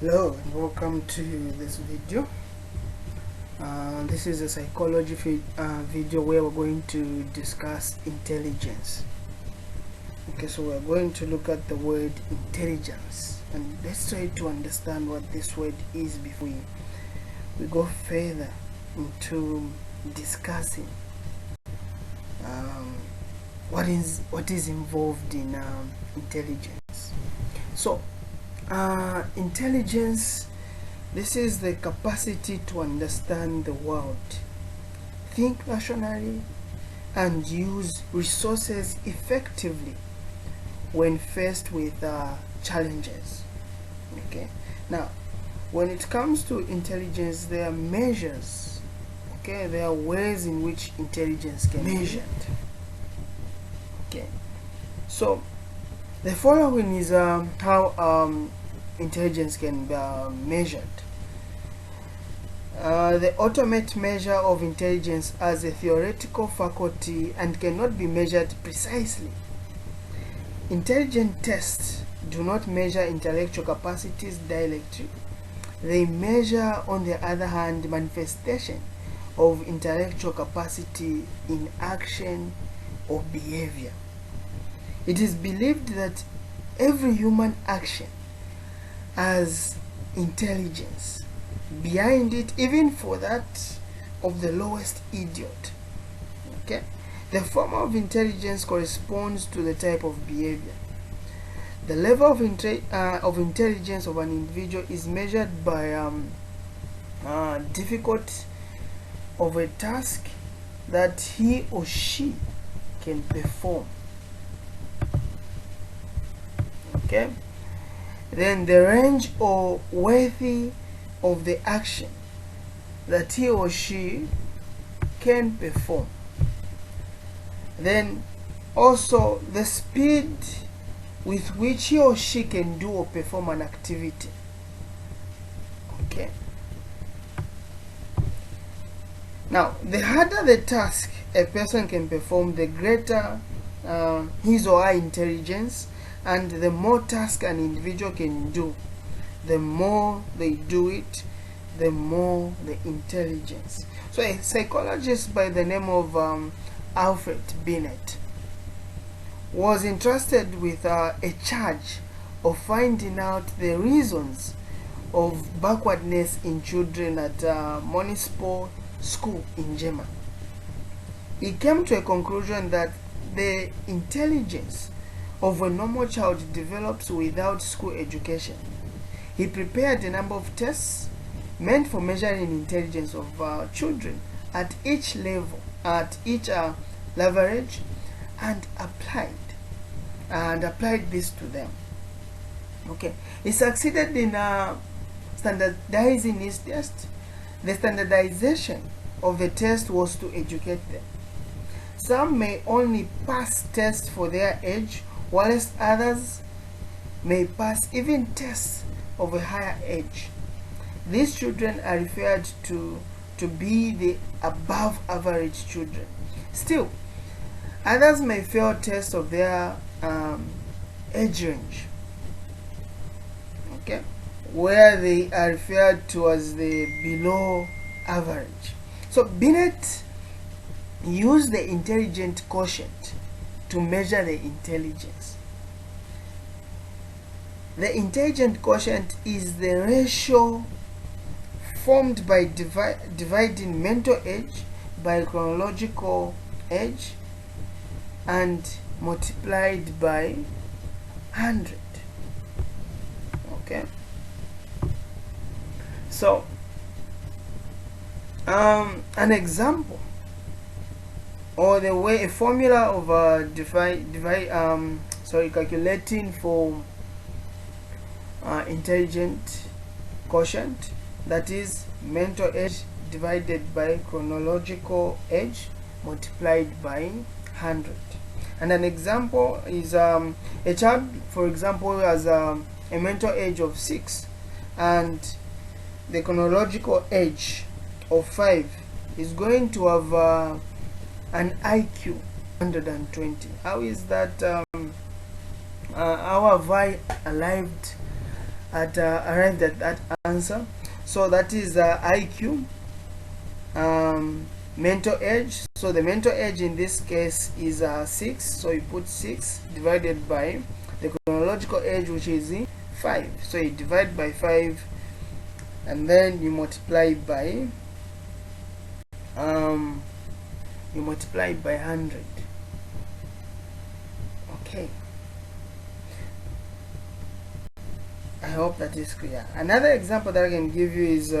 Hello and welcome to this video. This is a psychology video where we're going to discuss intelligence. Okay, so we're going to look at the word intelligence and let's try to understand what this word is before we go further into discussing what is involved in intelligence. So intelligence, this is the capacity to understand the world, think rationally, and use resources effectively when faced with challenges. Okay, now when it comes to intelligence, there are measures. Okay, there are ways in which intelligence can be measured. Okay, so the following is how intelligence can be measured. The ultimate measure of intelligence as a theoretical faculty and cannot be measured precisely. Intelligent tests do not measure intellectual capacities directly. They measure, on the other hand, manifestation of intellectual capacity in action or behavior. It is believed that every human action has intelligence behind it, even for that of the lowest idiot. Okay, the form of intelligence corresponds to the type of behavior. The level of intelligence of an individual is measured by difficulty of a task that he or she can perform. Okay, then the range or worthy of the action that he or she can perform. Then also the speed with which he or she can do or perform an activity. Okay, now the harder the task a person can perform, the greater his or her intelligence, and the more tasks an individual can do, the more they do it, the more the intelligence. So a psychologist by the name of Alfred Binet was entrusted with a charge of finding out the reasons of backwardness in children at municipal school in Germany. He came to a conclusion that the intelligence of a normal child develops without school education. He prepared a number of tests meant for measuring intelligence of children at each level, at each leverage, and applied this to them. Okay, he succeeded in standardizing his test. The standardization of the test was to educate them. Some may only pass tests for their age, whilst others may pass even tests of a higher age. These children are referred to be the above average children. Still, others may fail tests of their age range, okay, where they are referred to as the below average. So Binet used the intelligent quotient to measure the intelligence. The intelligent quotient is the ratio formed by dividing mental age by chronological age and multiplied by 100. Okay, so an example, or the way a formula of calculating for intelligent quotient, that is mental age divided by chronological age multiplied by 100. And an example is a child, for example, has a mental age of 6 and the chronological age of 5, is going to have an IQ 120. How is that? How have I arrived arrived at that answer. So that is IQ, mental age. So the mental age in this case is 6, so you put 6 divided by the chronological age, which is 5, so you divide by 5 and then you multiply by 100. Okay, I hope that is clear. Another example that I can give you is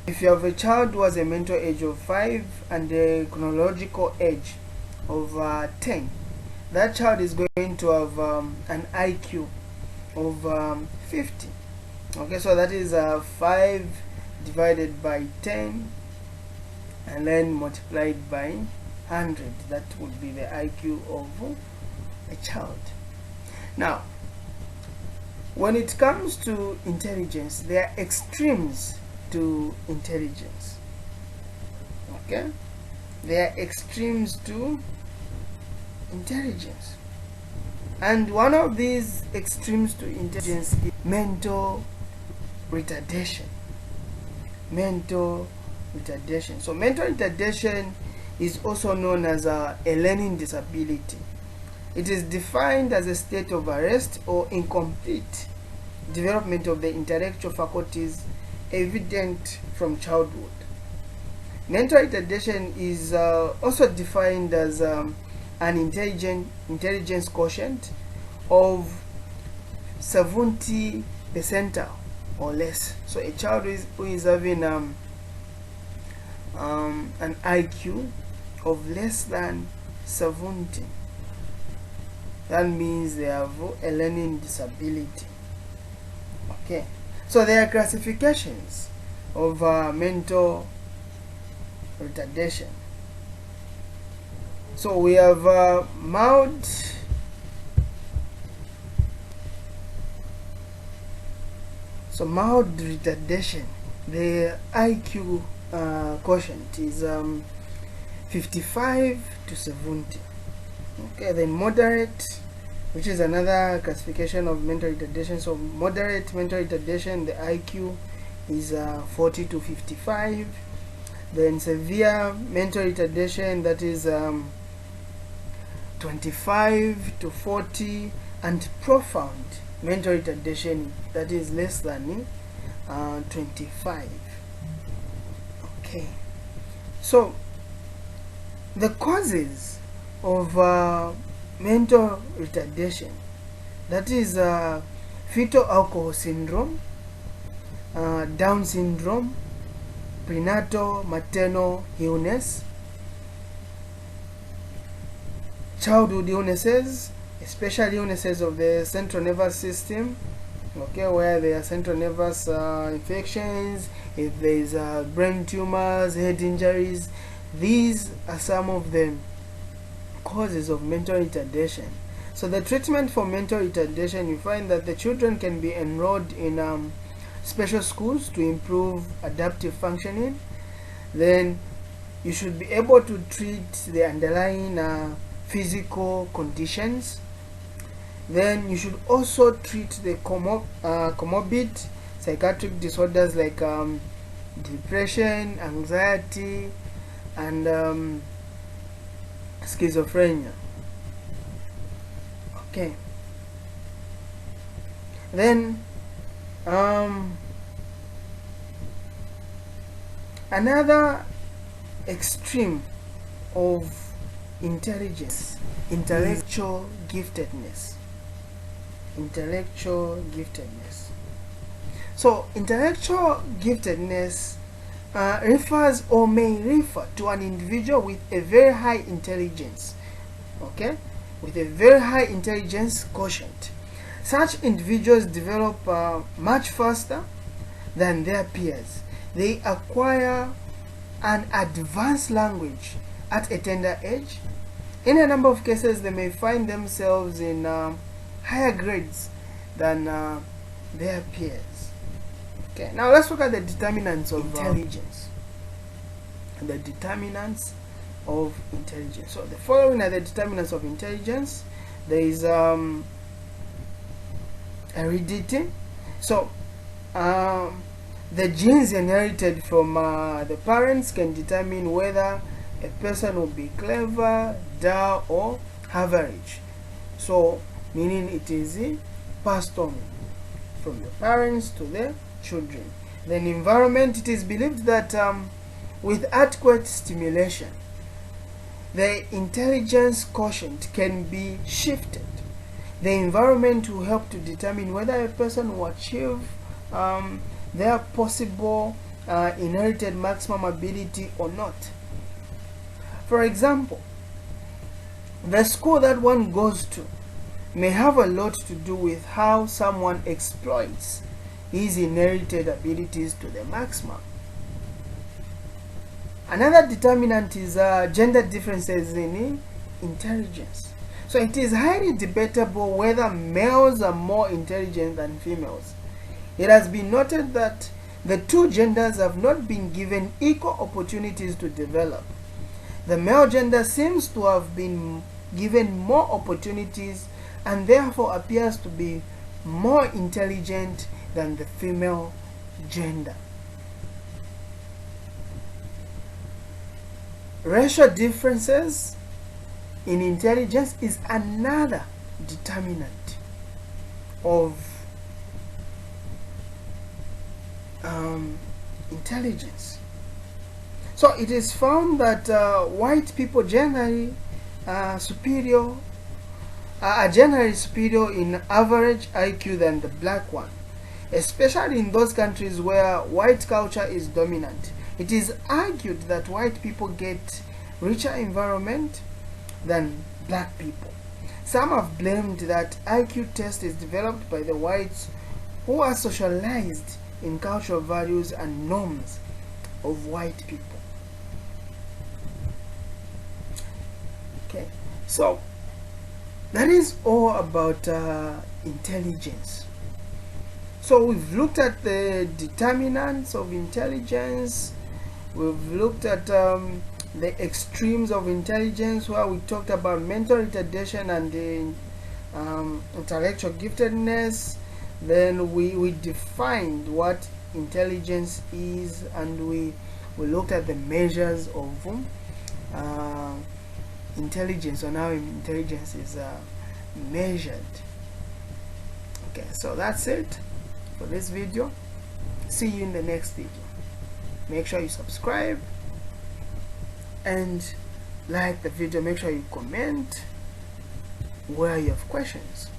if you have a child who has a mental age of 5 and a chronological age of 10, that child is going to have an IQ of 50. Okay, so that is 5 divided by 10 and then multiplied by 100. That would be the IQ of a child. Now, when it comes to intelligence, there are extremes to intelligence. Okay, there are extremes to intelligence, and one of these extremes to intelligence is mental retardation. Mental retardation. So mental retardation is also known as a learning disability. It is defined as a state of arrest or incomplete development of the intellectual faculties evident from childhood. Mental retardation is also defined as an intelligence quotient of 70 percentile or less. So a child who is having an IQ of less than 70, that means they have a learning disability. Okay, so there are classifications of mental retardation. So we have mild, mild retardation. The IQ quotient is 55 to 70. Okay, then moderate, which is another classification of mental retardation. So moderate mental retardation, the IQ is 40 to 55. Then severe mental retardation, that is 25 to 40, and profound mental retardation, that is less than 25. Okay, so the causes of mental retardation, that is fetal alcohol syndrome, Down syndrome, prenatal maternal illness, childhood illnesses, especially illnesses of the central nervous system, okay, where there are central nervous infections, if there is brain tumors, head injuries. These are some of the causes of mental retardation. So the treatment for mental retardation, you find that the children can be enrolled in special schools to improve adaptive functioning. Then you should be able to treat the underlying physical conditions. Then you should also treat the comorbid psychiatric disorders like depression, anxiety, and schizophrenia. Okay, then another extreme of intelligence, intellectual giftedness. Intellectual giftedness. So intellectual giftedness refers or may refer to an individual with a very high intelligence, okay, with a very high intelligence quotient. Such individuals develop much faster than their peers. They acquire an advanced language at a tender age. In a number of cases, they may find themselves in higher grades than their peers. Okay, now let's look at the determinants of intelligence. The determinants of intelligence. So the following are the determinants of intelligence. There is heredity. So the genes inherited from the parents can determine whether a person will be clever, dull, or average. So meaning it is passed on from the parents to the children. Then environment, it is believed that with adequate stimulation, the intelligence quotient can be shifted. The environment will help to determine whether a person will achieve their possible inherited maximum ability or not. For example, the school that one goes to may have a lot to do with how someone exploits his inherited abilities to the maximum. Another determinant is gender differences in intelligence. So it is highly debatable whether males are more intelligent than females. It has been noted that the two genders have not been given equal opportunities to develop. The male gender seems to have been given more opportunities and therefore appears to be more intelligent than the female gender. Racial differences in intelligence is another determinant of intelligence. So it is found that white people generally are generally superior in average IQ than the black one, especially in those countries where white culture is dominant. It is argued that white people get richer environment than black people. Some have blamed that IQ test is developed by the whites who are socialized in cultural values and norms of white people. Okay, so that is all about intelligence. So we've looked at the determinants of intelligence. We've looked at the extremes of intelligence, where we talked about mental retardation and the intellectual giftedness. Then we defined what intelligence is, and we looked at the measures of intelligence, on how intelligence is measured. Okay, so that's it for this video. See you in the next video. Make sure you subscribe and like the video. Make sure you comment where you have questions.